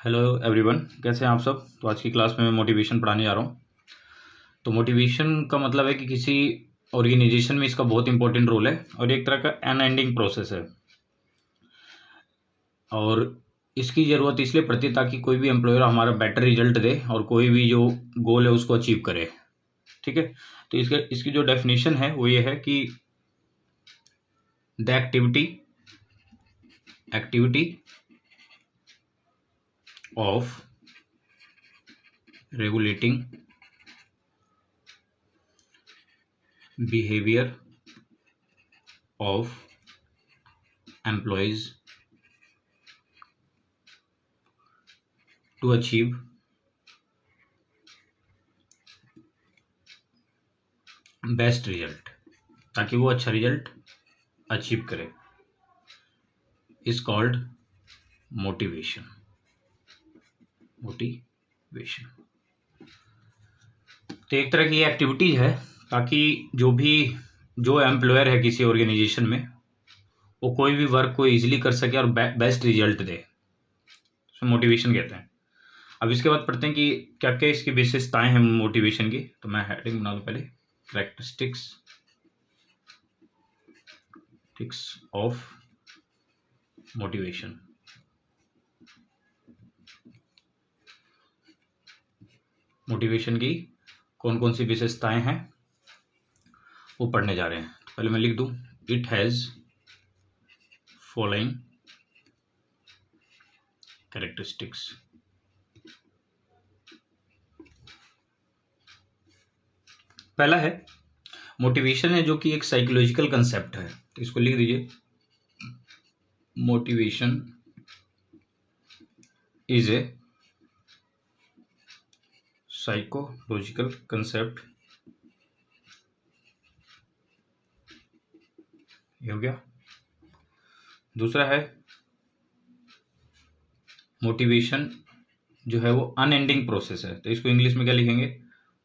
Hello everyone, कैसे हैं आप सब। तो आज की क्लास में मैं मोटिवेशन पढ़ाने जा रहा हूँ। तो मोटिवेशन का मतलब है कि किसी ऑर्गेनाइजेशन में इसका बहुत इंपॉर्टेंट रोल है और एक तरह का अनएंडिंग प्रोसेस है। और इसकी ज़रूरत इसलिए पड़ती है ताकि कोई भी एम्प्लॉयर हमारा बेटर रिजल्ट दे और कोई भी जो गोल है उसको अचीव करे। ठीक है। तो इसकी जो डेफिनेशन है वो ये है कि the activity of regulating behaviour of employees to achieve best result, ताकि वो अच्छा रिजल्ट अचीव करे, इज कॉल्ड मोटिवेशन। मोटिवेशन तो एक तरह की एक्टिविटीज है ताकि जो एम्प्लॉयर है किसी ऑर्गेनाइजेशन में वो कोई भी वर्क को इजीली कर सके और बेस्ट रिजल्ट दे। तो मोटिवेशन कहते हैं। अब इसके बाद पढ़ते हैं कि क्या क्या इसकी विशेषताएं हैं मोटिवेशन की। तो मैं हेडिंग बना दूं पहले, कैरेक्टरिस्टिक्स ऑफ मोटिवेशन। मोटिवेशन की कौन कौन सी विशेषताएं हैं वो पढ़ने जा रहे हैं। तो पहले मैं लिख दूं, इट हैज फॉलोइंग कैरेक्टरिस्टिक्स। पहला है मोटिवेशन है जो कि एक साइकोलॉजिकल कंसेप्ट है। तो इसको लिख दीजिए, motivation is a psychological concept. ये हो गया। दूसरा है मोटिवेशन जो है वो अनएंडिंग प्रोसेस है। तो इसको इंग्लिश में क्या लिखेंगे,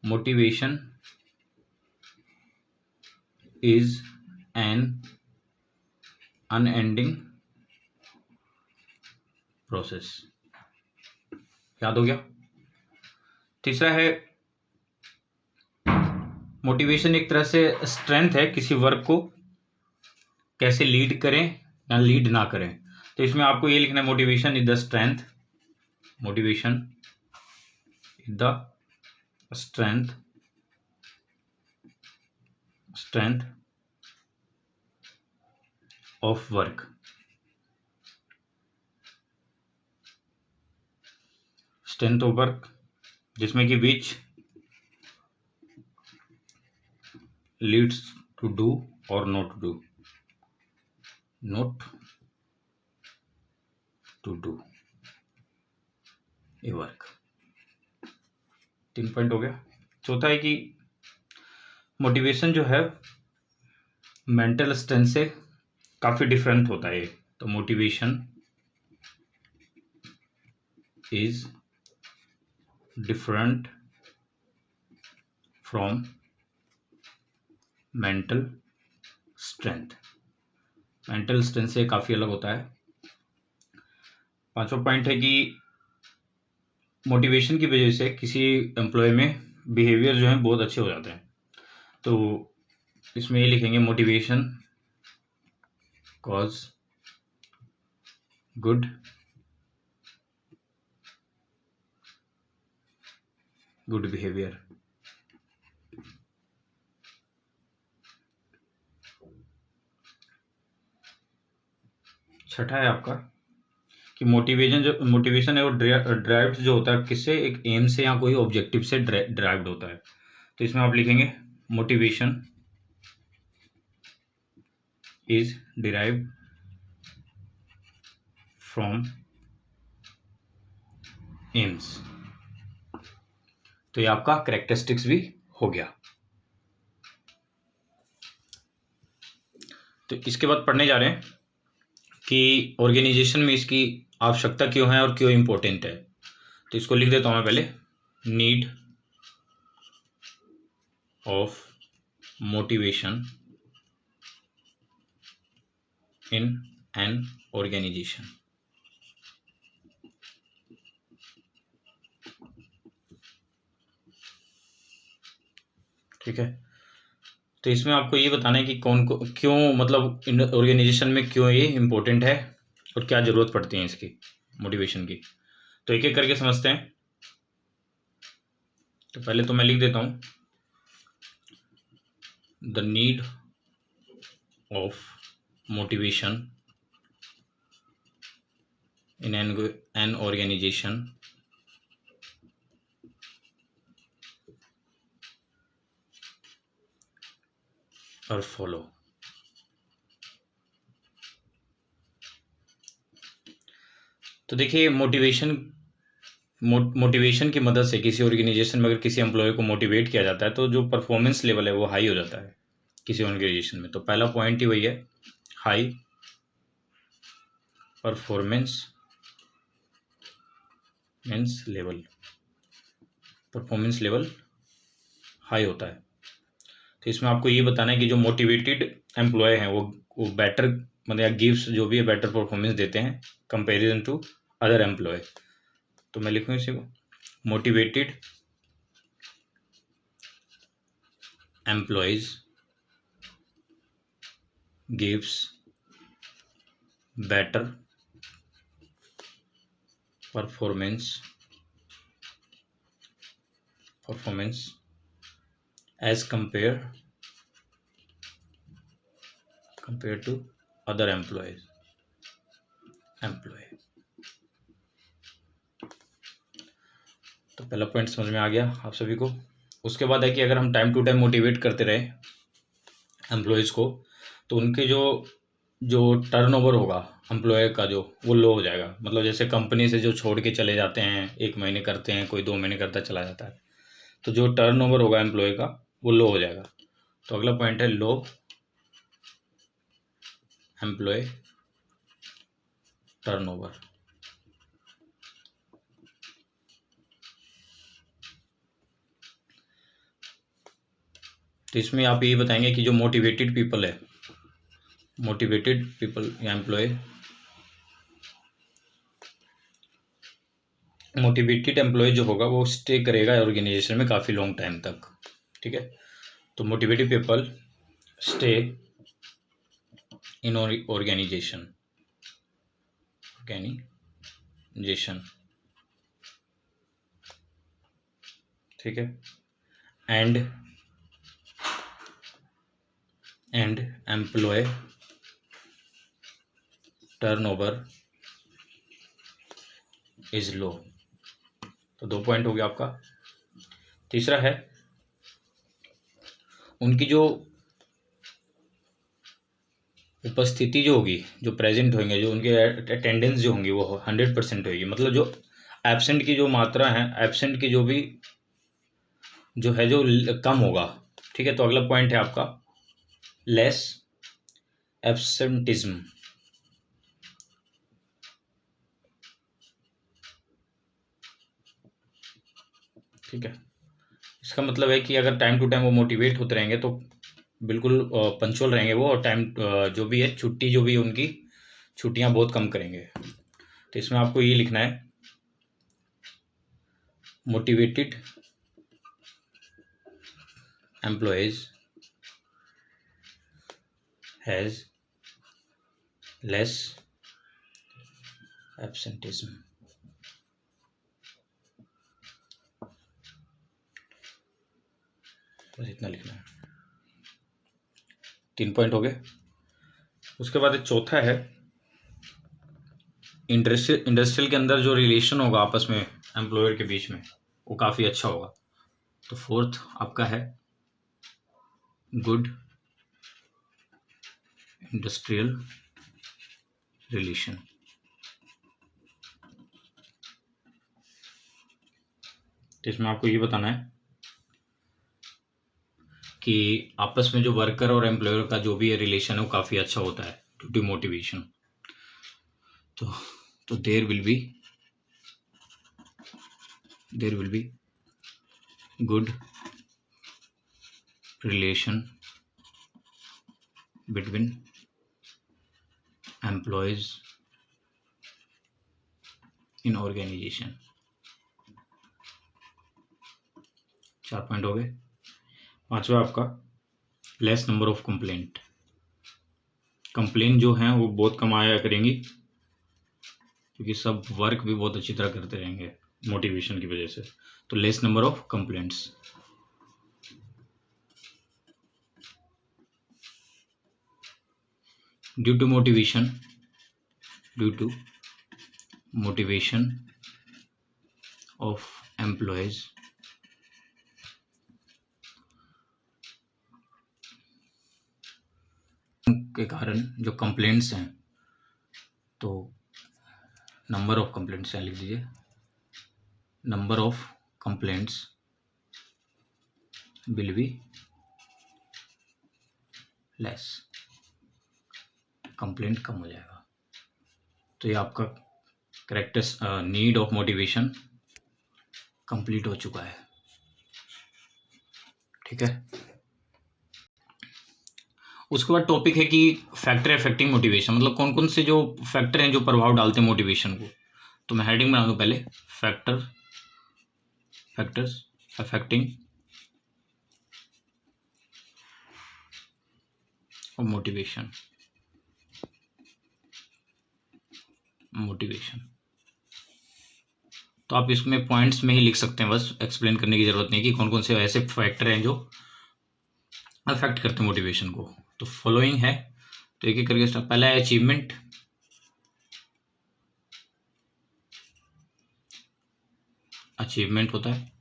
motivation is an unending process. याद हो गया। तीसरा है मोटिवेशन एक तरह से स्ट्रेंथ है किसी वर्क को कैसे लीड करें या लीड ना करें। तो इसमें आपको ये लिखना है, motivation is the strength, motivation is the strength of work. Strength of work जिसमें कि विच लीड्स टू डू और not to do a work. 3 point हो गया। चौथा है कि मोटिवेशन जो है मेंटल स्ट्रेंथ से काफी डिफरेंट होता है। तो motivation is different from mental strength. Mental strength से काफी अलग होता है। पांचवा पॉइंट है कि मोटिवेशन की वजह से किसी एम्प्लॉय में बिहेवियर जो है बहुत अच्छे हो जाते हैं। तो इसमें ये लिखेंगे, मोटिवेशन कॉज गुड बिहेवियर। छठा है आपका कि मोटिवेशन है वो ड्राइव्ड जो होता है किससे, एक एम से या कोई ऑब्जेक्टिव से ड्राइव्ड होता है। तो इसमें आप लिखेंगे, motivation is derived from AIIMS. तो ये आपका कैरेक्टरिस्टिक्स भी हो गया। तो इसके बाद पढ़ने जा रहे हैं कि ऑर्गेनाइजेशन में इसकी आवश्यकता क्यों है और क्यों इंपॉर्टेंट है। तो इसको लिख देता हूं मैं पहले, need of motivation in an organisation. ठीक है। तो इसमें आपको ये बताना है कि कौन को क्यों, मतलब इन ऑर्गेनाइजेशन में क्यों ये इम्पोर्टेंट है और क्या ज़रूरत पड़ती है इसकी मोटिवेशन की। तो एक एक करके समझते हैं। तो पहले तो मैं लिख देता हूँ, the need of motivation in an organization or follow। तो देखिए मोटिवेशन की मदद से किसी ऑर्गेनाइजेशन में अगर किसी एम्प्लॉय को मोटिवेट किया जाता है तो जो परफॉर्मेंस लेवल है वो हाई हो जाता है किसी ऑर्गेनाइजेशन में। तो पहला पॉइंट ही वही है, high performance level, performance level high होता है। तो इसमें आपको ये बताना है कि जो मोटिवेटेड एम्प्लॉय हैं वो बेटर, मतलब गिव्स जो भी है बेटर परफॉर्मेंस देते हैं कंपेरिजन टू अदर एम्प्लॉय। तो मैं लिखूँ इसी को, motivated employees gives better performance as compared to other employee। तो पहला पॉइंट समझ में आ गया आप सभी को। उसके बाद है कि अगर हम टाइम टू टाइम मोटिवेट करते रहे एम्प्लॉयज़ को तो उनके जो जो टर्नओवर होगा एम्प्लॉय का जो वो लो हो जाएगा। मतलब जैसे कंपनी से जो छोड़ के चले जाते हैं, 1 महीने करते हैं, कोई 2 महीने करता चला जाता है, तो जो टर्नओवर होगा एम्प्लॉय का वो लो हो जाएगा। तो अगला पॉइंट है लो एम्प्लॉय टर्नओवर। तो इसमें आप ये बताएंगे कि जो मोटिवेटेड पीपल है, मोटिवेटेड पीपल या एम्प्लॉय, मोटिवेटेड एम्प्लॉय जो होगा वो स्टे करेगा ऑर्गेनाइजेशन में काफ़ी लॉन्ग टाइम तक। ठीक है। तो motivated people stay in organisation ठीक है। And employee turnover is low. तो 2 पॉइंट हो गया आपका। तीसरा है उनकी जो उपस्थिति जो होगी, जो प्रेजेंट होंगे, जो उनके अटेंडेंस जो होंगी वो 100% होगी। मतलब जो एब्सेंट की जो मात्रा है, एब्सेंट की जो भी जो है जो कम होगा। ठीक है। तो अगला पॉइंट है आपका लेस एब्सेंटिज्म। ठीक है। इसका मतलब है कि अगर टाइम टू टाइम वो मोटिवेट होते रहेंगे तो बिल्कुल पंचुअल रहेंगे वो, और टाइम जो भी है छुट्टी जो भी है उनकी छुट्टियां बहुत कम करेंगे। तो इसमें आपको ये लिखना है motivated employees has less absenteeism. बस इतना लिखना है। 3 पॉइंट हो गए। उसके बाद एक चौथा है इंडस्ट्रियल के अंदर जो रिलेशन होगा आपस में एम्प्लॉयर के बीच में वो काफ़ी अच्छा होगा। तो फोर्थ आपका है गुड इंडस्ट्रियल रिलेशन। तो इसमें आपको ये बताना है कि आपस में जो वर्कर और एम्प्लॉयर का जो भी है रिलेशन है वो काफ़ी अच्छा होता है ड्यू टू मोटिवेशन। तो there will be good relation between employees in organisation. 4 point हो गए। पांचवा आपका less number of complaint. Complaint जो हैं वो बहुत कम आया करेंगी, क्योंकि सब वर्क भी बहुत अच्छी तरह करते रहेंगे मोटिवेशन की वजह से। तो less number of complaints. Due to motivation of employees के कारण जो कंप्लेंट्स हैं, तो नंबर ऑफ कंप्लेंट्स लिख दीजिए, number of complaints will be less, complaint कम हो जाएगा। तो ये आपका characters need of motivation complete हो चुका है। ठीक है, उसके बाद टॉपिक है कि फैक्टर अफेक्टिंग मोटिवेशन, मतलब कौन कौन से जो फैक्टर हैं जो प्रभाव डालते हैं मोटिवेशन को। तो मैं हेडिंग बना दूं पहले, फैक्टर्स अफेक्टिंग मोटिवेशन। तो आप इसमें पॉइंट्स में ही लिख सकते हैं, बस एक्सप्लेन करने की जरूरत नहीं कि कौन कौन से ऐसे फैक्टर हैं जो अफेक्ट करते हैं मोटिवेशन को। तो फॉलोइंग है, तो एक एक करके स्टार्ट। पहला है अचीवमेंट, होता है।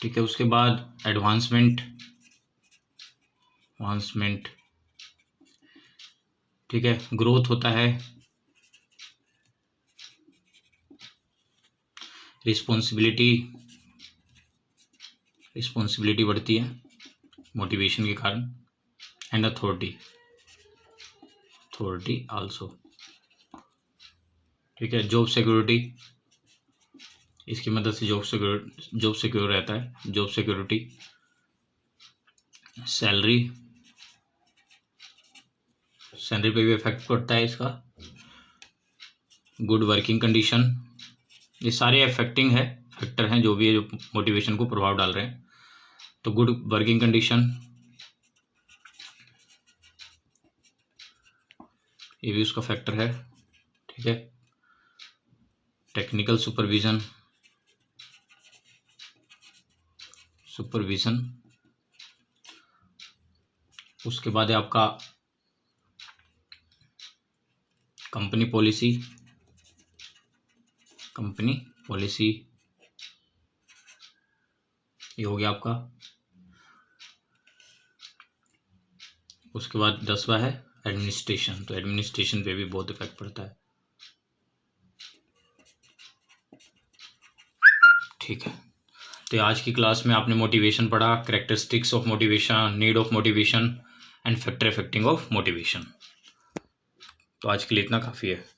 ठीक है, उसके बाद एडवांसमेंट, ठीक है, ग्रोथ होता है, रिस्पॉन्सिबिलिटी बढ़ती है मोटिवेशन के कारण, एंड अथॉरिटी आल्सो। ठीक है, जॉब सिक्योरिटी, इसकी मदद से जॉब सिक्योर रहता है, जॉब सिक्योरिटी। सैलरी पे भी इफेक्ट पड़ता है इसका। गुड वर्किंग कंडीशन, ये सारे अफेक्टिंग है फैक्टर हैं जो भी है, जो मोटिवेशन को प्रभाव डाल रहे हैं। तो गुड वर्किंग कंडीशन, ये भी उसका फैक्टर है। ठीक है, टेक्निकल सुपरविजन, उसके बाद है आपका कंपनी पॉलिसी, ये हो गया आपका। उसके बाद 10वां है एडमिनिस्ट्रेशन, तो एडमिनिस्ट्रेशन पे भी बहुत इफेक्ट पड़ता है। ठीक है, तो आज की क्लास में आपने मोटिवेशन पढ़ा, characteristics of motivation, need of motivation and factor affecting of motivation. तो आज के लिए इतना काफ़ी है।